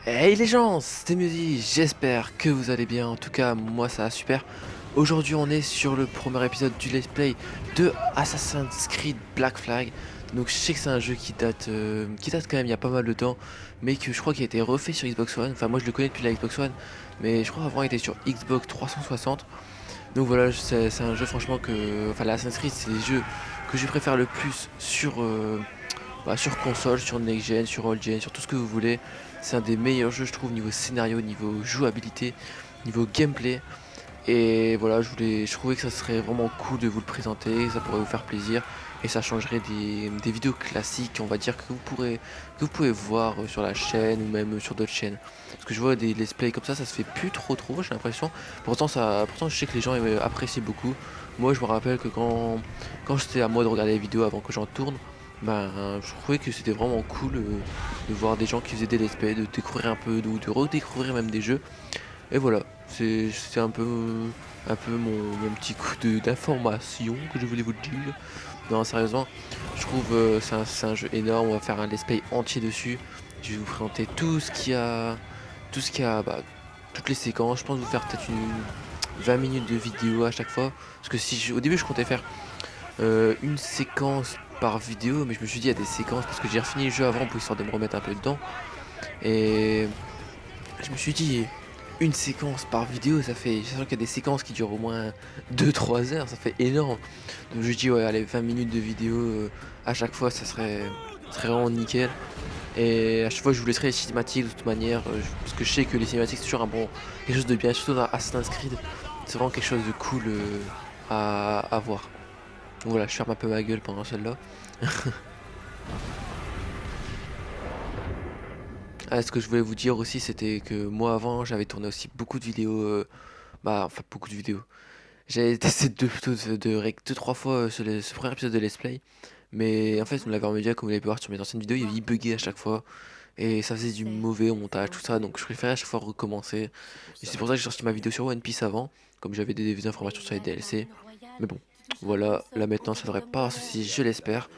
Hey les gens, c'est Musi, j'espère que vous allez bien, en tout cas moi ça va super. Aujourd'hui on est sur le premier épisode du let's play de Assassin's Creed Black Flag. Donc je sais que c'est un jeu qui date quand même il y a pas mal de temps, mais que je crois qu'il a été refait sur Xbox One. Enfin moi je le connais depuis la Xbox One, mais je crois avant il était sur Xbox 360. Donc voilà, c'est un jeu franchement que... Enfin l'Assassin's Creed c'est les jeux que je préfère le plus sur console, sur next gen, sur old gen, sur tout ce que vous voulez. C'est un des meilleurs jeux je trouve niveau scénario, niveau jouabilité, niveau gameplay. Et voilà, je trouvais que ça serait vraiment cool de vous le présenter, ça pourrait vous faire plaisir et ça changerait des vidéos classiques, on va dire, que vous pouvez voir sur la chaîne ou même sur d'autres chaînes. Parce que je vois des let's play comme ça se fait plus trop, j'ai l'impression. Pourtant je sais que les gens apprécient beaucoup. Moi je me rappelle que quand j'étais à moi de regarder les vidéos avant que j'en tourne, je trouvais que c'était vraiment cool de voir des gens qui faisaient des let's play, de découvrir un peu, de redécouvrir même des jeux. Et voilà, c'est un peu mon petit coup d'information que je voulais vous dire. Non, sérieusement, je trouve c'est un jeu énorme. On va faire un let's play entier dessus. Je vais vous présenter tout ce qu'il y a, toutes les séquences. Je pense vous faire peut-être une 20 minutes de vidéo à chaque fois. Parce que au début, je comptais faire une séquence par vidéo, mais je me suis dit il y a des séquences parce que j'ai refini le jeu avant pour histoire de me remettre un peu dedans. Et je me suis dit, une séquence par vidéo, ça fait. Sachant qu'il y a des séquences qui durent au moins 2 3 heures, ça fait énorme. Donc je dis, ouais, allez, 20 minutes de vidéo à chaque fois, ça serait vraiment nickel. Et à chaque fois, je vous laisserai les cinématiques de toute manière, parce que je sais que les cinématiques, c'est toujours quelque chose de bien, surtout dans Assassin's Creed. C'est vraiment quelque chose de cool à voir. Donc voilà, je ferme un peu ma gueule pendant celle-là. Ah, ce que je voulais vous dire aussi, c'était que moi avant, j'avais tourné aussi beaucoup de vidéos. Enfin, beaucoup de vidéos. J'ai testé deux, trois fois ce premier épisode de Let's Play. Mais en fait, on l'avait remédié, comme vous l'avez pu voir sur mes anciennes vidéos, il buguait à chaque fois. Et ça faisait du mauvais au montage, tout ça. Donc je préférais à chaque fois recommencer. Et c'est pour ça que j'ai sorti ma vidéo sur One Piece avant. Comme j'avais des informations sur les DLC. Mais bon, voilà, là maintenant ça devrait pas avoir ceci, je l'espère.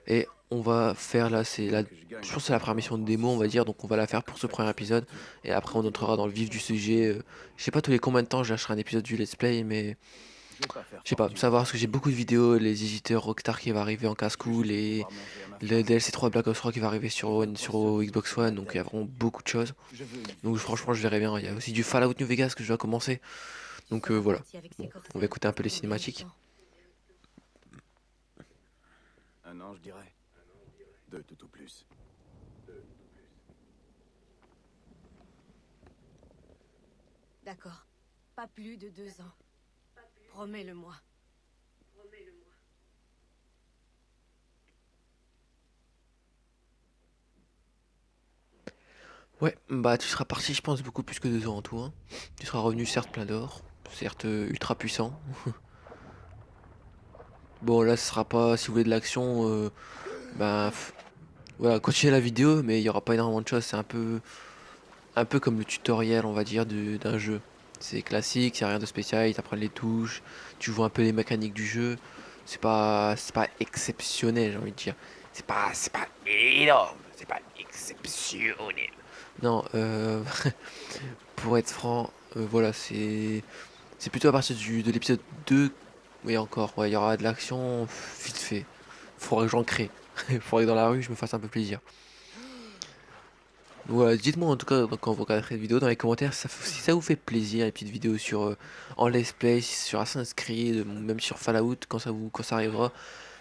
Et on va faire là, je pense que c'est la première mission de démo, on va dire, donc on va la faire pour ce premier épisode. Et après on entrera dans le vif du sujet. Je sais pas tous les combien de temps je lâcherai un épisode du let's play, mais je sais pas, savoir parce que j'ai beaucoup de vidéos, les éditeurs Rockstar qui va arriver en casse-cou, les DLC 3 de Black Ops 3 qui va arriver sur Xbox One, donc il y a vraiment beaucoup de choses. Donc franchement je verrai bien, il y a aussi du Fallout New Vegas que je dois commencer. Donc voilà, bon, on va écouter un peu les cinématiques. Un an, je dirais. Deux tout au plus. D'accord. Pas plus de 2 ans. Promets-le-moi. Ouais, bah tu seras parti, je pense, beaucoup plus que 2 ans en tout, hein. Tu seras revenu certes plein d'or, certes ultra puissant. Bon là ce sera pas, si vous voulez de l'action, voilà, continuez la vidéo, mais il y aura pas énormément de choses, c'est un peu comme le tutoriel on va dire d'un jeu. C'est classique, y a rien de spécial, ils t'apprennent les touches, tu vois un peu les mécaniques du jeu. C'est pas exceptionnel j'ai envie de dire. C'est pas énorme, c'est pas exceptionnel. Non, pour être franc, voilà, c'est plutôt à partir de l'épisode 2, oui encore, ouais, il y aura de l'action vite fait. Faudrait que j'en crée. Faudrait que dans la rue je me fasse un peu plaisir. Donc voilà, dites-moi en tout cas quand vous regarderez cette vidéo dans les commentaires si ça vous fait plaisir les petites vidéos sur en let's play, sur Assassin's Creed, même sur Fallout quand ça arrivera.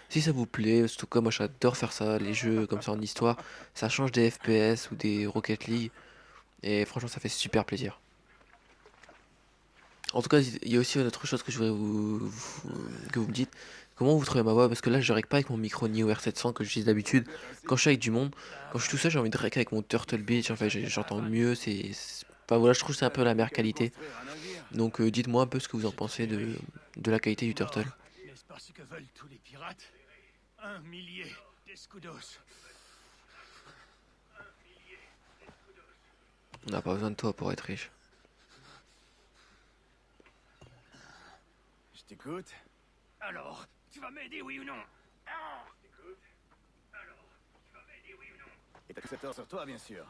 Si ça vous plaît, surtout comme moi j'adore faire ça, les jeux comme ça en histoire, ça change des FPS ou des Rocket League et franchement ça fait super plaisir. En tout cas, il y a aussi une autre chose que je voudrais que vous me dites. Comment vous trouvez ma voix? Parce que là, je règle pas avec mon micro Neo R700 que j'utilise d'habitude. Quand je suis avec du monde, quand je suis tout seul, j'ai envie de régler avec mon Turtle Beach. En fait, j'entends mieux. Enfin voilà, je trouve que c'est un peu la meilleure qualité. Donc, dites-moi un peu ce que vous en pensez de la qualité du Turtle. N'est-ce pas ce que veulent tous les pirates? 1 millier d'escudos. On n'a pas besoin de toi pour être riche. Je t'écoute. Alors, tu vas m'aider, oui ou non? Ah, écoute. Alors, tu vas m'aider, oui ou non? Et t'accepteur sur toi, bien sûr.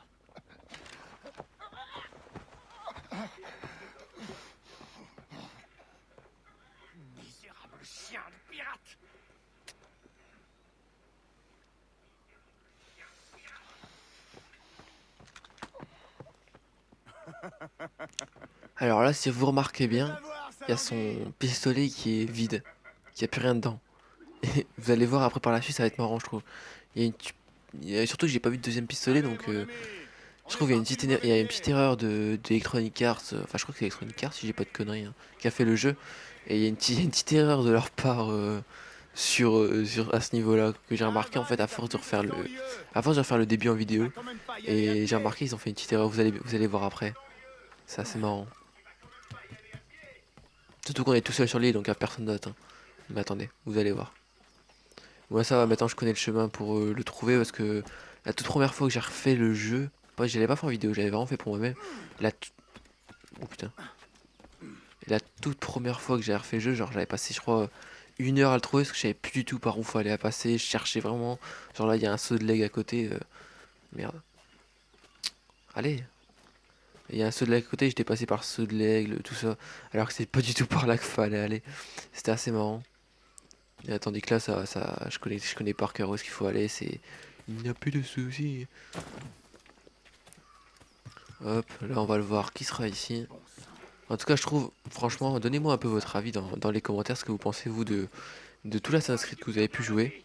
Misérable chien de pirate. Alors là, si vous remarquez bien, il y a son pistolet qui est vide, qui a plus rien dedans. Et vous allez voir après par la suite, ça va être marrant, je trouve. Il y a une, surtout que j'ai pas vu de deuxième pistolet, donc je trouve qu'il y a une petite, il y a une petite erreur de d'Electronic Arts, enfin je crois que c'est Electronic Arts si j'ai pas de conneries, hein, qui a fait le jeu. Et il y a une petite erreur de leur part sur à ce niveau-là que j'ai remarqué en fait à force de refaire le début en vidéo. Et j'ai remarqué ils ont fait une petite erreur. Vous allez voir après. C'est assez marrant. Surtout qu'on est tout seul sur l'île donc il n'y a personne d'autre. Hein. Mais attendez, vous allez voir. Moi ça va, maintenant je connais le chemin pour le trouver parce que la toute première fois que j'ai refait le jeu, moi je l'avais pas fait en vidéo, j'avais vraiment fait pour moi-même. Oh putain. Et la toute première fois que j'ai refait le jeu, genre j'avais passé je crois 1 heure à le trouver parce que je savais plus du tout par où fallait à passer, je cherchais vraiment. Genre là il y a un saut de leg à côté. Merde. Allez. Il y a un saut de l'aigle à côté, j'étais passé par saut de l'aigle, tout ça. Alors que c'est pas du tout par là qu'il fallait aller. C'était assez marrant. Et tandis que là, je connais par cœur où est-ce qu'il faut aller. Il n'y a plus de soucis. Hop, là on va le voir. Qui sera ici? En tout cas, je trouve, franchement, donnez-moi un peu votre avis dans les commentaires, ce que vous pensez, vous, de tout l'Assassin's Creed que vous avez pu jouer.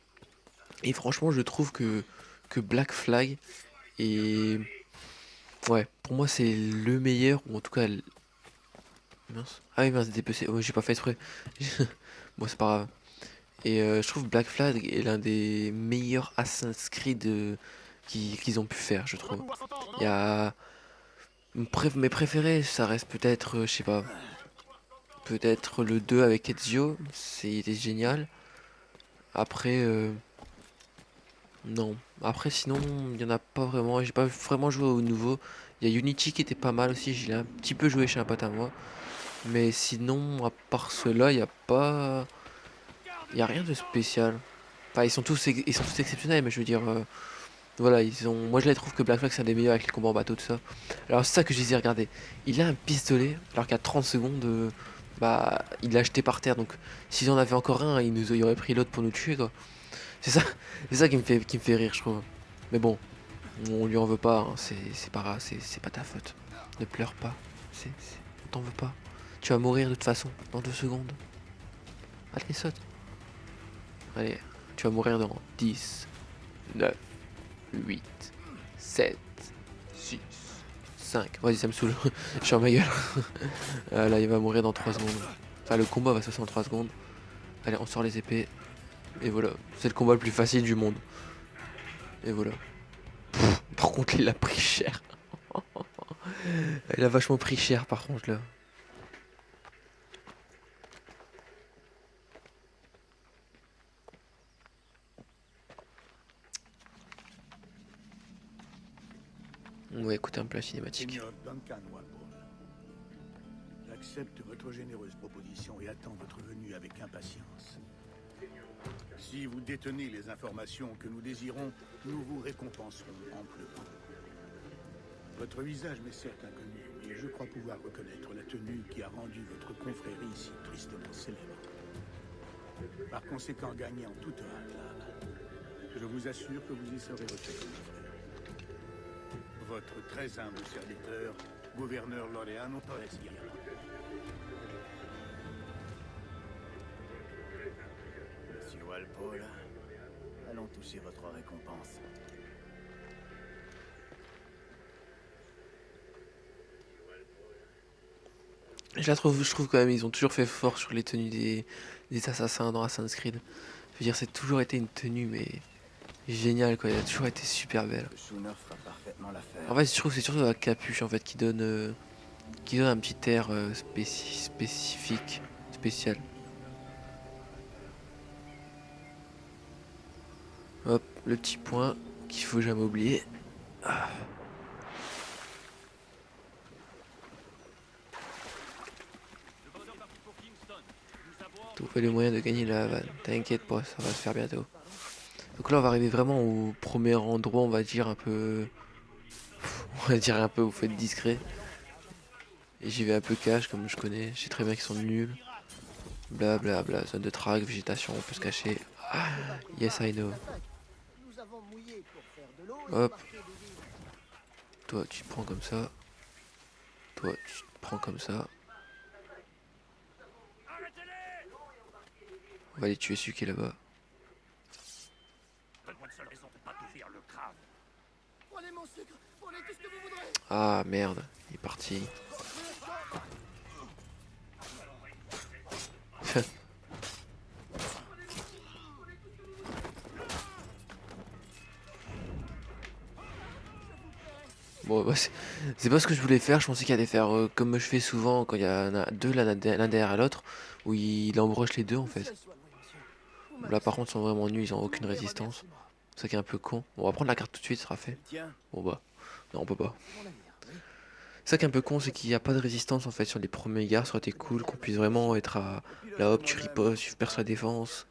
Et franchement, je trouve que Black Flag est... Ouais, pour moi, c'est le meilleur, ou en tout cas... Mince. Ah oui, mince, DPC. Oh, j'ai pas fait exprès. Bon, c'est pas grave. Et je trouve Black Flag est l'un des meilleurs Assassin's Creed qu'ils ont pu faire, je trouve. Il y a... Mes préférés, ça reste peut-être, je sais pas... Peut-être le 2 avec Ezio, c'était génial. Après, non. Après, sinon, il y en a pas vraiment. J'ai pas vraiment joué au nouveau. Il y a Unity qui était pas mal aussi. J'ai un petit peu joué chez un pote à moi. Mais sinon, à part cela, il y a pas. Il y a rien de spécial. Enfin, ils sont tous exceptionnels, mais je veux dire, voilà, moi je les trouve que Black Flag c'est un des meilleurs avec les combats en bateau, tout ça. Alors c'est ça que je disais, regardez, il a un pistolet, alors qu'à 30 secondes, bah, il l'a jeté par terre. Donc, s'ils en avaient encore un, il aurait pris l'autre pour nous tuer, quoi. C'est ça, c'est ça qui me fait rire, je trouve. Mais bon, on lui en veut pas, hein, c'est pas grave, c'est pas ta faute. Ne pleure pas, on t'en veut pas. Tu vas mourir de toute façon, dans 2 secondes. Allez, saute. Allez, tu vas mourir dans 10, 9, 8, 7, 6, 5. Vas-y, ça me saoule. Je suis en ma gueule. Là, il va mourir dans 3 secondes. Enfin, le combat va se passer en 3 secondes. Allez, on sort les épées. Et voilà. C'est le combat le plus facile du monde. Et voilà. Par contre, il a pris cher. Il a vachement pris cher, par contre, là. On va écouter un peu la cinématique. Seigneur Duncan Walpole, j'accepte votre généreuse proposition et attends votre venue avec impatience. Si vous détenez les informations que nous désirons, nous vous récompenserons amplement. Votre visage m'est certes inconnu, mais je crois pouvoir reconnaître la tenue qui a rendu votre confrérie si tristement célèbre. Par conséquent, gagnez en toute hâte. Je vous assure que vous y serez reconnu. Votre très humble serviteur, gouverneur Laureano Torres Guerra. Monsieur Walpole, allons toucher votre récompense. Je trouve quand même, ils ont toujours fait fort sur les tenues des assassins dans Assassin's Creed. Je veux dire, c'est toujours été une tenue, mais géniale, quoi. Elle a toujours été super belle. Le Schooner fera parfaitement l'affaire. En fait, je trouve que c'est surtout la capuche, en fait, qui donne un petit air spécifique, spécial. Hop, le petit point qu'il faut jamais oublier. Ah. Trouver les moyens de gagner la Havane. T'inquiète pas, ça va se faire bientôt. Donc là, on va arriver vraiment au premier endroit, on va dire un peu... On va dire un peu, vous faites discret. Et j'y vais un peu cash comme je connais. Je sais très bien qu'ils sont nuls. Bla bla bla. Zone de track, végétation, on peut se cacher. Ah, yes I know. Nous avons mouillé pour faire de l'eau et Hop. marquer des villes. Toi tu te prends comme ça. Toi tu te prends comme ça. Arrêtez-les! On va aller tuer celui qui est là-bas. Donne-moi une seule raison de pas t'ouvrir le crâne. Prenez mon sucre, prenez tout ce que vous voudrez. Ah merde, il est parti. Bon, bah, c'est pas ce que je voulais faire. Je pensais qu'il allait faire comme je fais souvent quand il y en a deux l'un derrière l'autre, où il embroche les deux en fait. Là par contre ils sont vraiment nuls, ils ont aucune résistance. C'est ça qui est un peu con. Bon, on va prendre la carte tout de suite, ce sera fait. Tiens, Bon bah, non on peut pas. Mon avenir, oui. C'est ça qui est un peu con, c'est qu'il n'y a pas de résistance en fait sur les premiers gares. Ça aurait été cool qu'on puisse vraiment être à la hop, tu ripostes, tu perces la défense.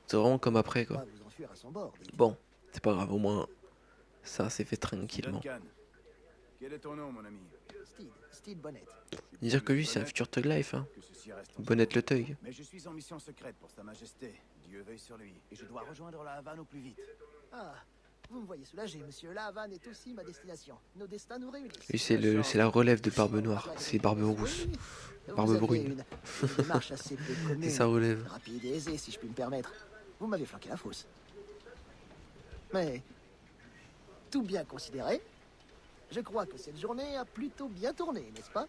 C'est vraiment comme après quoi. Pas vous enfuir à son bord. Bon, c'est pas grave, au moins ça c'est fait tranquillement. Duncan. Quel est ton nom, mon ami? Steed Bonnet. Dire que lui c'est un futur Thug Life, hein. Que ceci reste entre Bonnet nous. le Thug. Mais je suis en mission secrète pour Sa Majesté. Dieu veille sur lui. Et je dois rejoindre la Havane au plus vite. Ah, vous me voyez soulagé, monsieur. La Havane est aussi ma destination. Nos destins nous réunissent. Lui c'est la relève de Barbe Noire, c'est Barbe Rousse. Oui, vous Barbe aviez brune. une démarche assez peu C'est commune. sa relève. Rapide et aisée, si je puis me permettre. Vous m'avez flanqué la fosse. Mais, tout bien considéré, je crois que cette journée a plutôt bien tourné, n'est-ce pas?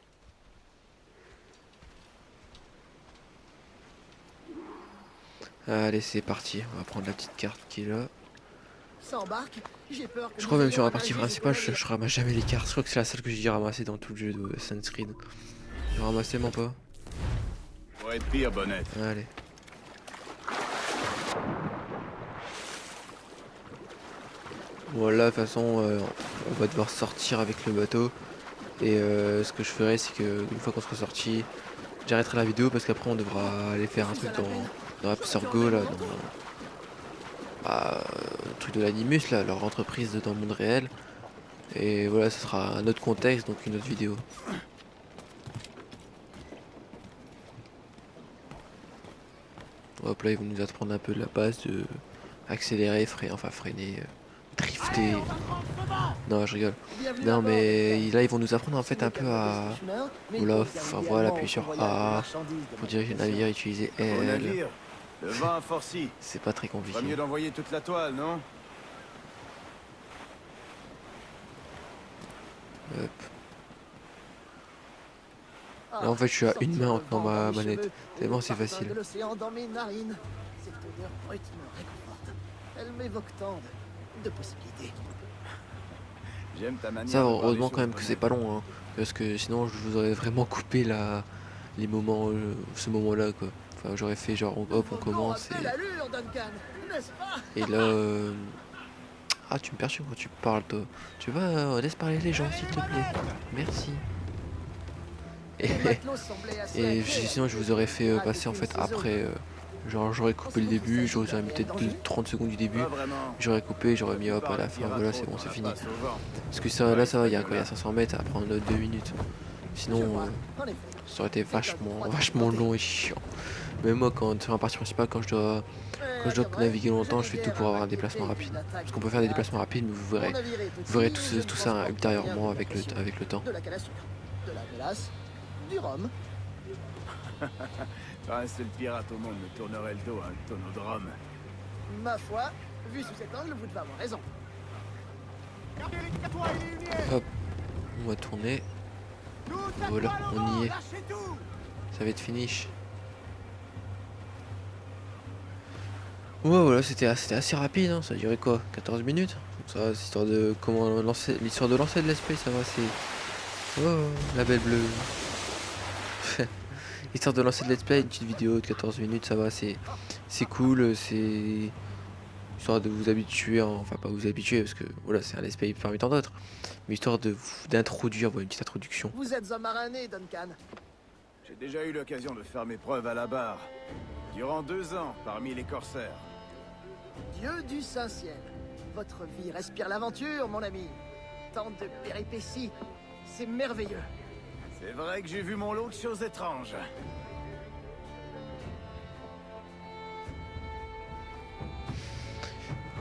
Allez c'est parti, on va prendre la petite carte qui est là. Ça embarque, j'ai peur que Je crois nous même sur la ayons partie un principale indice je ramasse jamais les cartes. Je crois que c'est la seule que j'ai dû ramasser dans tout le jeu de Assassin's Creed. Je ramasse tellement pas. Pourrait être pire, Bonnet. Allez. Voilà, de toute façon, on va devoir sortir avec le bateau. Et ce que je ferai, c'est que une fois qu'on sera sorti, j'arrêterai la vidéo parce qu'après on devra aller faire un truc dans Rapsor Go, là, dans le truc de l'Animus, là, leur entreprise dans le monde réel. Et voilà, ce sera un autre contexte, donc une autre vidéo. Hop là, ils vont nous apprendre un peu la base de accélérer, freiner, drifter. Non, je rigole. Bienvenue Non, à bord, mais Duncan. là, ils vont nous apprendre en fait un Ce peu n'est à. qu'un petit chemin, mais Voilà, il enfin faut voilà, également appuyer sur qu'on voyage A les marchandises de pour diriger le notre navire, utiliser Au L. navire. Le vent a forci. C'est pas très Pas mieux compliqué. d'envoyer toute la toile, non? Hop. Ah, Là, en fait, je suis à une sentir main le en tenant vent dans ma mes manette. cheveux Tellement et c'est le parfum facile. de l'océan dans mes narines. Cette odeur brute me réconforte. Elle m'évoque tant de possibilités. J'aime ta manière Ça, de voir les heureusement choses, quand même que c'est Bonnet. pas long, hein. Parce que sinon, je vous aurais vraiment coupé les moments, ce moment-là, quoi. Enfin, j'aurais fait genre, hop, on Vos commence corps à belle allure, Duncan, n'est-ce pas? et là. Ah, tu me perturbes quand tu parles, toi. Tu vas, laisse parler les gens, s'il te plaît. Merci. Et, Les matelots semblaient assez et inquiets sinon, je vous aurais fait à passer en cause fait de ces eaux. après. Genre, j'aurais coupé le Pensez-vous qu'il début, s'agit j'aurais d'un mis réel peut-être danger 30 secondes du début. Pas vraiment. J'aurais coupé, j'aurais mis hop à la fin, voilà, c'est bon, c'est fini. Parce que ça, là, ça va, il y a quoi, il y a 500 mètres à prendre 2 minutes. Je Sinon, vois, en effet. ça aurait été vachement long et chiant. Mais moi, quand sur la partie principale, quand je dois naviguer longtemps, je fais tout pour avoir un déplacement rapide. Parce qu'on peut faire des déplacements rapides, mais vous verrez tout ça ultérieurement avec le temps. De la canne à sucre, de la mélasse, du rhum. Pas un seul pirate au monde ne tournerait le dos à un tonneau de rhum. Ma foi, vu sous cet angle, vous devez avoir raison. Hop, on va tourner. Voilà, on y est. Ça va être finish. Ouais, voilà, c'était assez rapide, hein. Ça a duré quoi, 14 minutes. Ça va, c'est histoire de comment lancer l'histoire de lancer de l'esprit, ça va, c'est. Oh, la belle bleue. Histoire de lancer de let's play, une petite vidéo de 14 minutes, ça va, c'est cool, c'est histoire de vous habituer, enfin pas vous habituer parce que voilà, c'est un let's play parmi tant d'autres, mais histoire d'introduire, voilà, une petite introduction. Vous êtes un marin né, Duncan. J'ai déjà eu l'occasion de faire mes preuves à la barre. Durant 2 ans, parmi les corsaires. Dieu du Saint-Ciel. Votre vie respire l'aventure, mon ami. Tant de péripéties. C'est merveilleux. C'est vrai que j'ai vu mon lot de choses étranges.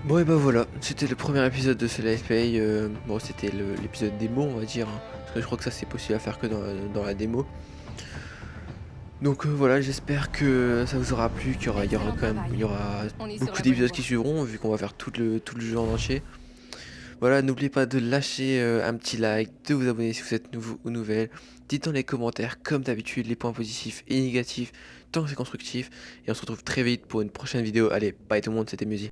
Bon et bah voilà, c'était le premier épisode de ce Let's Play. Bon, c'était l'épisode démo, on va dire, hein, parce que je crois que ça c'est possible à faire que dans la démo. Donc voilà, j'espère que ça vous aura plu, qu'il y aura quand même On est sur beaucoup la d'épisodes bonne qui voie. suivront, vu qu'on va faire tout le jeu en entier. Voilà, n'oubliez pas de lâcher un petit like, de vous abonner si vous êtes nouveau ou nouvelle. Dites dans les commentaires, comme d'habitude, les points positifs et négatifs, tant que c'est constructif. Et on se retrouve très vite pour une prochaine vidéo. Allez, bye tout le monde, c'était Musi.